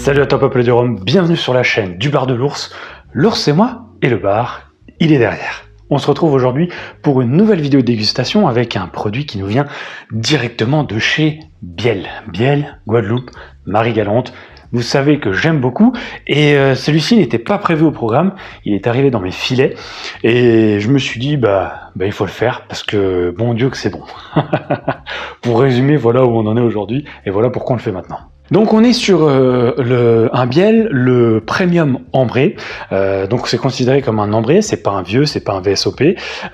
Salut à toi peuple du Rhum, bienvenue sur la chaîne du bar de l'ours. L'ours c'est moi et le bar, il est derrière. On se retrouve aujourd'hui pour une nouvelle vidéo de dégustation avec un produit qui nous vient directement de chez Biel. Biel, Guadeloupe, Marie-Galante. Vous savez que j'aime beaucoup et celui-ci n'était pas prévu au programme, il est arrivé dans mes filets et je me suis dit il faut le faire parce que bon Dieu que c'est bon. Pour résumer, voilà où on en est aujourd'hui et voilà pourquoi on le fait maintenant. Donc on est sur un Biel, le Premium Ambré, donc c'est considéré comme un ambré, c'est pas un vieux, c'est pas un VSOP.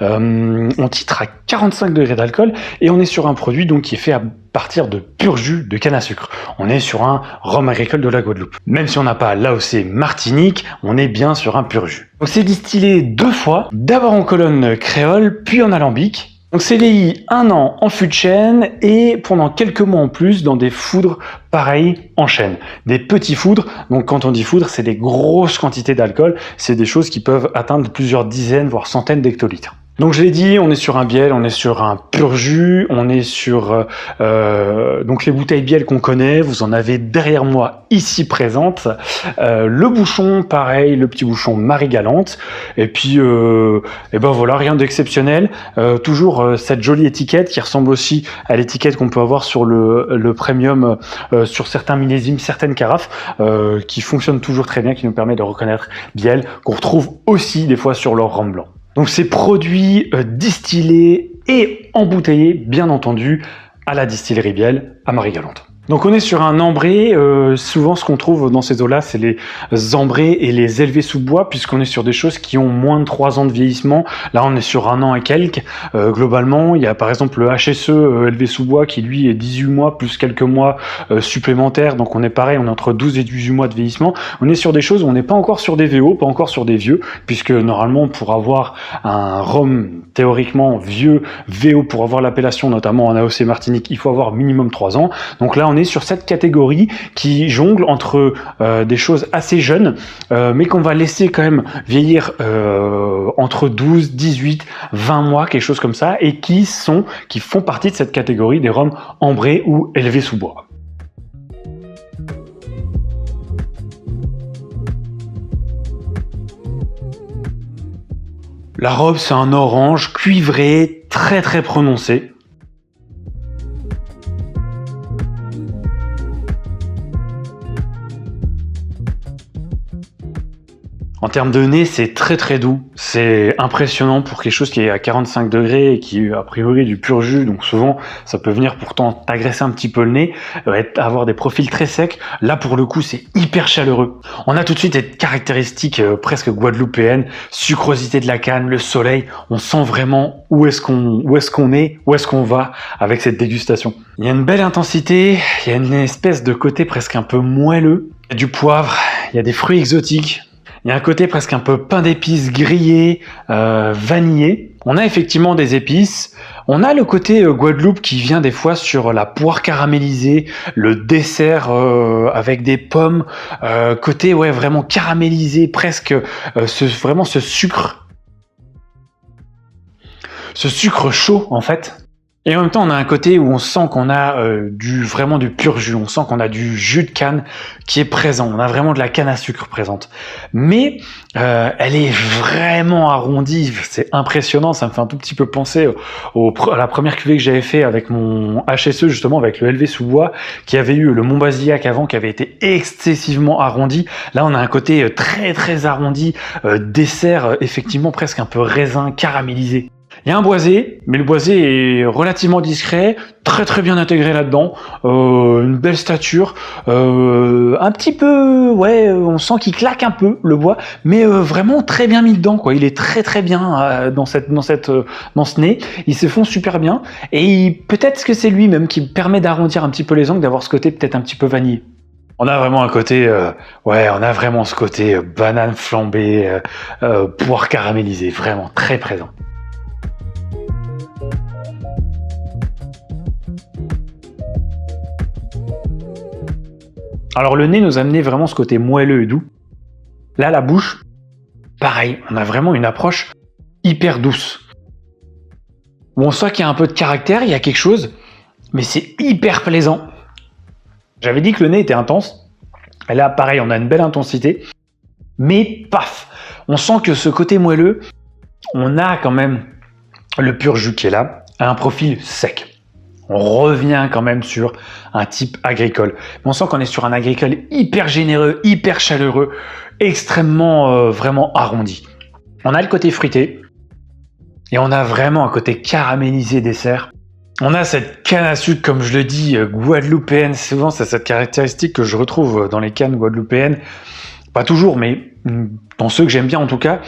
On titre à 45 degrés d'alcool et on est sur un produit donc qui est fait à partir de pur jus de canne à sucre. On est sur un rhum agricole de la Guadeloupe. Même si on n'a pas l'AOC Martinique, on est bien sur un pur jus. Donc c'est distillé 2 fois, d'abord en colonne créole, puis en alambic. Donc c'est vieilli 1 an en fût de chêne et pendant quelques mois en plus dans des foudres pareilles en chêne. Des petits foudres, donc quand on dit foudre, c'est des grosses quantités d'alcool, c'est des choses qui peuvent atteindre plusieurs dizaines voire centaines d'hectolitres. Donc je l'ai dit, on est sur un Biel, on est sur un pur jus, on est sur donc les bouteilles Biel qu'on connaît, vous en avez derrière moi ici présentes. Le bouchon, pareil, le petit bouchon Marie-Galante. Et puis voilà, rien d'exceptionnel. Toujours cette jolie étiquette qui ressemble aussi à l'étiquette qu'on peut avoir sur le premium, sur certains millésimes, certaines carafes, qui fonctionnent toujours très bien, qui nous permet de reconnaître Biel, qu'on retrouve aussi des fois sur leur rhum blanc. Donc ces produits distillés et embouteillés, bien entendu, à la distillerie Biel à Marie-Galante. Donc on est sur un ambré, souvent ce qu'on trouve dans ces eaux-là, c'est les ambrés et les élevés sous bois, puisqu'on est sur des choses qui ont moins de 3 ans de vieillissement. Là on est sur 1 an et quelques. Globalement, il y a par exemple le HSE élevé sous bois qui lui est 18 mois plus quelques mois supplémentaires, donc on est pareil, on est entre 12 et 18 mois de vieillissement. On est sur des choses où on n'est pas encore sur des VO, pas encore sur des vieux, puisque normalement pour avoir un rhum théoriquement vieux VO, pour avoir l'appellation notamment en AOC Martinique, il faut avoir minimum 3 ans. Donc là on est sur cette catégorie qui jongle entre des choses assez jeunes, mais qu'on va laisser quand même vieillir entre 12, 18, 20 mois, quelque chose comme ça, et qui font partie de cette catégorie des rhums ambrés ou élevés sous bois. La robe, c'est un orange cuivré, très très prononcé. En termes de nez, c'est très très doux, c'est impressionnant pour quelque chose qui est à 45 degrés et qui est a priori du pur jus, donc souvent ça peut venir pourtant t'agresser un petit peu le nez, avoir des profils très secs. Là pour le coup c'est hyper chaleureux. On a tout de suite cette caractéristique presque guadeloupéenne, sucrosité de la canne, le soleil, on sent vraiment où est-ce qu'on va avec cette dégustation. Il y a une belle intensité, il y a une espèce de côté presque un peu moelleux, il y a du poivre, il y a des fruits exotiques. Il y a un côté presque un peu pain d'épices grillé, vanillé. On a effectivement des épices. On a le côté Guadeloupe qui vient des fois sur la poire caramélisée, le dessert avec des pommes, côté vraiment caramélisé, presque vraiment ce sucre chaud en fait. Et en même temps, on a un côté où on sent qu'on a vraiment du pur jus, on sent qu'on a du jus de canne qui est présent, on a vraiment de la canne à sucre présente. Mais elle est vraiment arrondie, c'est impressionnant, ça me fait un tout petit peu penser à la première cuvée que j'avais fait avec mon HSE, justement avec le élevé sous bois, qui avait eu le Mont Basillac avant, qui avait été excessivement arrondi. Là, on a un côté très très arrondi, dessert effectivement presque un peu raisin caramélisé. Il y a un boisé, mais le boisé est relativement discret, très très bien intégré là-dedans, une belle stature, un petit peu, on sent qu'il claque un peu le bois, mais vraiment très bien mis dedans, quoi. Il est très très bien dans ce nez, ils se font super bien, et peut-être que c'est lui-même qui permet d'arrondir un petit peu les angles, d'avoir ce côté peut-être un petit peu vanillé. On a vraiment un côté, on a vraiment ce côté banane flambée, poire caramélisée, vraiment très présent. Alors le nez nous a amené vraiment ce côté moelleux et doux. Là, la bouche, pareil, on a vraiment une approche hyper douce. Où on sent qu'il y a un peu de caractère, il y a quelque chose, mais c'est hyper plaisant. J'avais dit que le nez était intense. Et là, pareil, on a une belle intensité. Mais paf, on sent que ce côté moelleux, on a quand même le pur jus qui est là, à un profil sec. On revient quand même sur un type agricole. On sent qu'on est sur un agricole hyper généreux, hyper chaleureux, extrêmement vraiment arrondi. On a le côté fruité et on a vraiment un côté caramélisé dessert. On a cette canne à sucre, comme je le dis, guadeloupéenne. Souvent, c'est cette caractéristique que je retrouve dans les cannes guadeloupéennes. Pas toujours, mais dans ceux que j'aime bien en tout cas,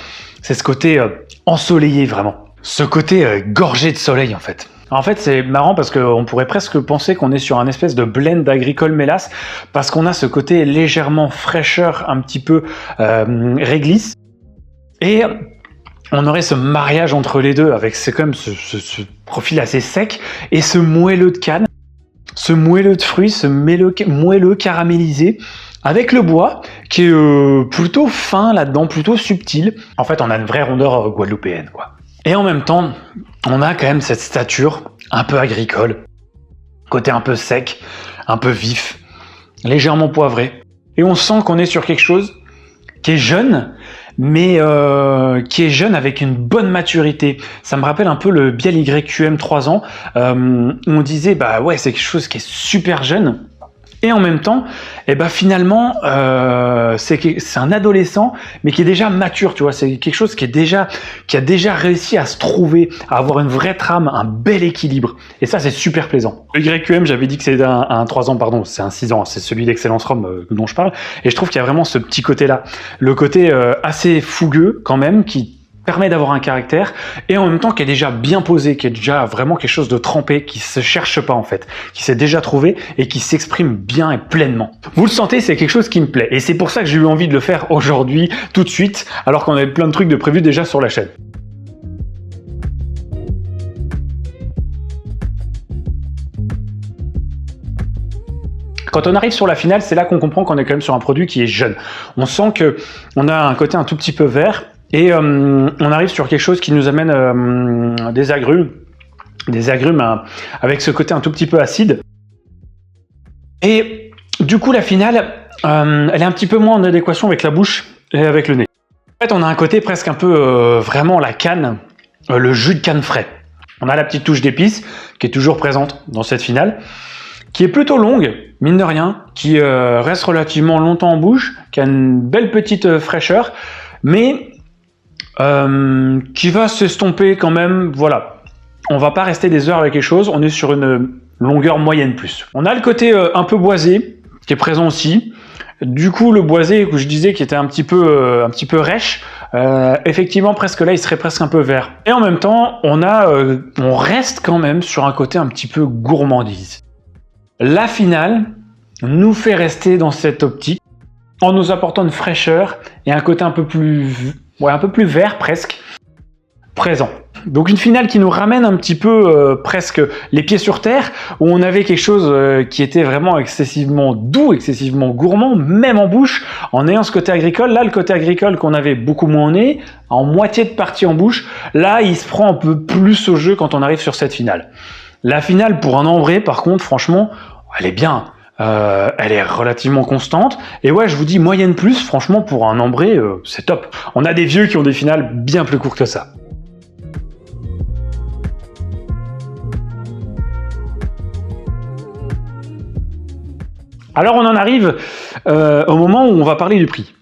c'est ce côté ensoleillé vraiment. Ce côté gorgé de soleil en fait. En fait, c'est marrant parce qu'on pourrait presque penser qu'on est sur un espèce de blend agricole mélasse parce qu'on a ce côté légèrement fraîcheur, un petit peu réglisse. Et on aurait ce mariage entre les deux avec c'est quand même ce profil assez sec et ce moelleux de canne, ce moelleux de fruits, ce moelleux caramélisé. Avec le bois, qui est plutôt fin là-dedans, plutôt subtil. En fait, on a une vraie rondeur guadeloupéenne, quoi. Et en même temps, on a quand même cette stature un peu agricole, côté un peu sec, un peu vif, légèrement poivré. Et on sent qu'on est sur quelque chose qui est jeune, mais qui est jeune avec une bonne maturité. Ça me rappelle un peu le Biel YQM 3 ans, où on disait, bah ouais, c'est quelque chose qui est super jeune. Et en même temps, eh ben finalement, c'est un adolescent, mais qui est déjà mature, tu vois. C'est quelque chose qui a déjà réussi à se trouver, à avoir une vraie trame, un bel équilibre. Et ça, c'est super plaisant. Le YQM, j'avais dit que c'était un 3 ans, pardon, c'est un 6 ans, c'est celui d'Excellence Rome dont je parle. Et je trouve qu'il y a vraiment ce petit côté-là. Le côté assez fougueux, quand même, qui permet d'avoir un caractère et en même temps qui est déjà bien posé, qui est déjà vraiment quelque chose de trempé, qui se cherche pas en fait, qui s'est déjà trouvé et qui s'exprime bien et pleinement. Vous le sentez, c'est quelque chose qui me plaît et c'est pour ça que j'ai eu envie de le faire aujourd'hui, tout de suite, alors qu'on avait plein de trucs de prévus déjà sur la chaîne. Quand on arrive sur la finale, c'est là qu'on comprend qu'on est quand même sur un produit qui est jeune. On sent que on a un côté un tout petit peu vert. Et on arrive sur quelque chose qui nous amène des agrumes avec ce côté un tout petit peu acide. Et du coup, la finale, elle est un petit peu moins en adéquation avec la bouche et avec le nez. En fait, on a un côté presque un peu vraiment la canne, le jus de canne frais. On a la petite touche d'épices qui est toujours présente dans cette finale, qui est plutôt longue, mine de rien, qui reste relativement longtemps en bouche, qui a une belle petite fraîcheur, mais qui va s'estomper quand même, voilà. On va pas rester des heures avec quelque chose, on est sur une longueur moyenne plus. On a le côté un peu boisé, qui est présent aussi. Du coup, le boisé que je disais qui était un petit peu rêche, effectivement, presque là, il serait presque un peu vert. Et en même temps, on reste quand même sur un côté un petit peu gourmandise. La finale nous fait rester dans cette optique, en nous apportant une fraîcheur et un côté un peu plus vert presque, présent. Donc une finale qui nous ramène un petit peu presque les pieds sur terre, où on avait quelque chose qui était vraiment excessivement doux, excessivement gourmand, même en bouche, en ayant ce côté agricole. Là, le côté agricole qu'on avait beaucoup moins au nez, en moitié de partie en bouche, là, il se prend un peu plus au jeu quand on arrive sur cette finale. La finale pour un ambré, par contre, franchement, elle est bien. Elle est relativement constante. Et ouais, je vous dis moyenne plus, franchement, pour un ambré, c'est top. On a des vieux qui ont des finales bien plus courtes que ça. Alors on en arrive au moment où on va parler du prix.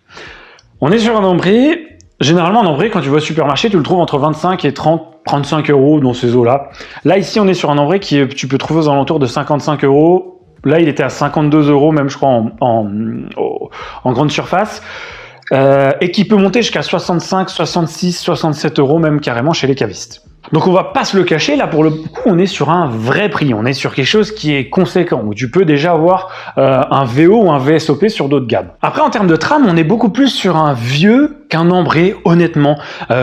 On est sur un ambré. Généralement, un ambré, quand tu vas au supermarché, tu le trouves entre 25 et 35 euros dans ces eaux-là. Là, ici, on est sur un ambré qui tu peux trouver aux alentours de 55 euros. Là, il était à 52 euros, même je crois, en grande surface. Et qui peut monter jusqu'à 65, 66, 67 euros, même carrément chez les cavistes. Donc on va pas se le cacher, là pour le coup on est sur un vrai prix, on est sur quelque chose qui est conséquent, où tu peux déjà avoir un VO ou un VSOP sur d'autres gammes. Après en termes de trame, on est beaucoup plus sur un vieux qu'un ambré, honnêtement.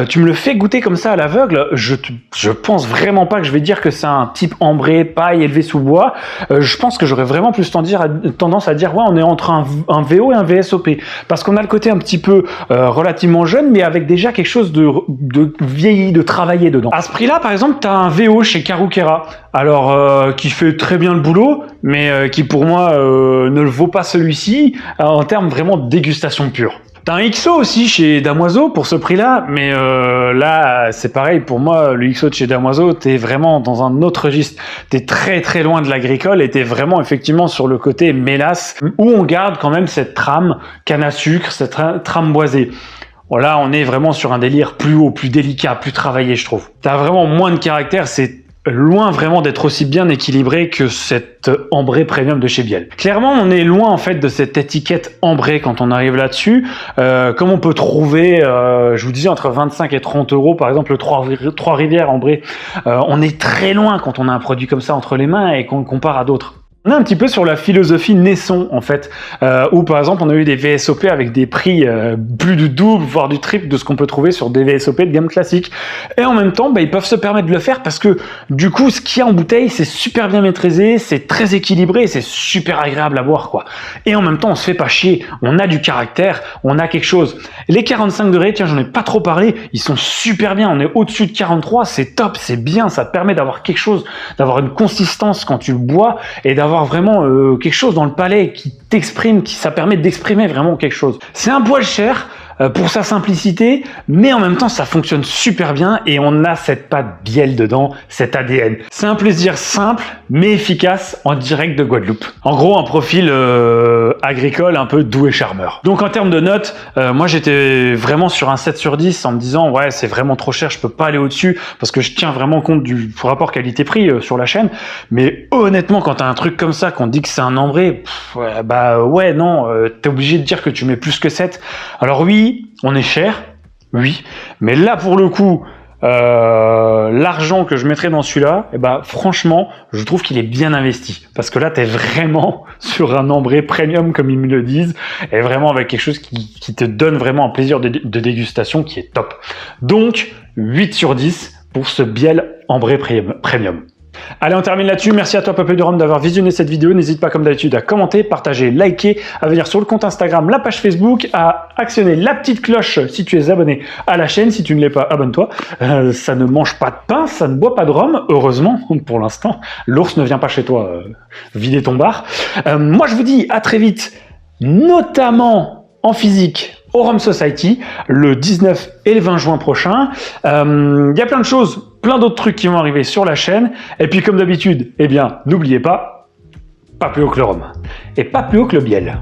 Tu me le fais goûter comme ça à l'aveugle, je pense vraiment pas que je vais dire que c'est un type ambré, paille, élevé sous bois. Je pense que j'aurais vraiment plus tendance à dire, ouais, on est entre un VO et un VSOP. Parce qu'on a le côté un petit peu relativement jeune, mais avec déjà quelque chose de vieilli, de travaillé dedans. À ce prix-là, par exemple, tu as un VO chez Karukera, alors qui fait très bien le boulot, mais qui pour moi ne le vaut pas celui-ci en termes vraiment de dégustation pure. T'as un XO aussi chez Damoiseau pour ce prix-là, mais là, c'est pareil, pour moi, le XO de chez Damoiseau, t'es vraiment dans un autre registre. T'es très très loin de l'agricole et t'es vraiment effectivement sur le côté mélasse, où on garde quand même cette trame canne à sucre, cette trame boisée. Bon, là, on est vraiment sur un délire plus haut, plus délicat, plus travaillé, je trouve. T'as vraiment moins de caractère, c'est loin vraiment d'être aussi bien équilibré que cette ambré premium de chez Biel. Clairement, on est loin en fait de cette étiquette ambré quand on arrive là-dessus. Comme on peut trouver, je vous disais, entre 25 et 30 euros, par exemple, le Trois Rivières ambré. On est très loin quand on a un produit comme ça entre les mains et qu'on le compare à d'autres. On est un petit peu sur la philosophie Naisson en fait, où par exemple on a eu des VSOP avec des prix plus du double, voire du triple de ce qu'on peut trouver sur des VSOP de gamme classique. Et en même temps, ils peuvent se permettre de le faire parce que du coup, ce qu'il y a en bouteille, c'est super bien maîtrisé, c'est très équilibré, et c'est super agréable à boire quoi. Et en même temps, on se fait pas chier, on a du caractère, on a quelque chose. Les 45 degrés, tiens, j'en ai pas trop parlé, ils sont super bien, on est au-dessus de 43, c'est top, c'est bien, ça te permet d'avoir quelque chose, d'avoir une consistance quand tu le bois et d'avoir vraiment quelque chose dans le palais qui t'exprime, ça permet d'exprimer vraiment quelque chose. C'est un poil cher pour sa simplicité, mais en même temps ça fonctionne super bien et on a cette patte Biel dedans, cet ADN. C'est un plaisir simple mais efficace en direct de Guadeloupe. En gros, un profil agricole un peu doux et charmeur. Donc en termes de notes, moi j'étais vraiment sur un 7 sur 10 en me disant ouais, c'est vraiment trop cher, je peux pas aller au-dessus parce que je tiens vraiment compte du rapport qualité-prix sur la chaîne. Mais honnêtement, quand t'as un truc comme ça, qu'on dit que c'est un ambré, ouais non, t'es obligé de dire que tu mets plus que 7. Alors oui, on est cher, oui, mais là pour le coup, l'argent que je mettrais dans celui-là, franchement, je trouve qu'il est bien investi. Parce que là, t'es vraiment sur un ambré premium, comme ils me le disent, et vraiment avec quelque chose qui te donne vraiment un plaisir de dégustation qui est top. Donc, 8 sur 10 pour ce Biel ambré premium. Allez, on termine là-dessus. Merci à toi, Peuple du Rhum, d'avoir visionné cette vidéo. N'hésite pas, comme d'habitude, à commenter, partager, liker, à venir sur le compte Instagram, la page Facebook, à actionner la petite cloche si tu es abonné à la chaîne. Si tu ne l'es pas, abonne-toi. Ça ne mange pas de pain, ça ne boit pas de rhum, heureusement, pour l'instant. L'ours ne vient pas chez toi vider ton bar. Moi, je vous dis à très vite, notamment en physique, au Rhum Society, le 19 et le 20 juin prochain. Y a plein de choses, plein d'autres trucs qui vont arriver sur la chaîne. Et puis comme d'habitude, n'oubliez pas plus haut que le rhum. Et pas plus haut que le Biel.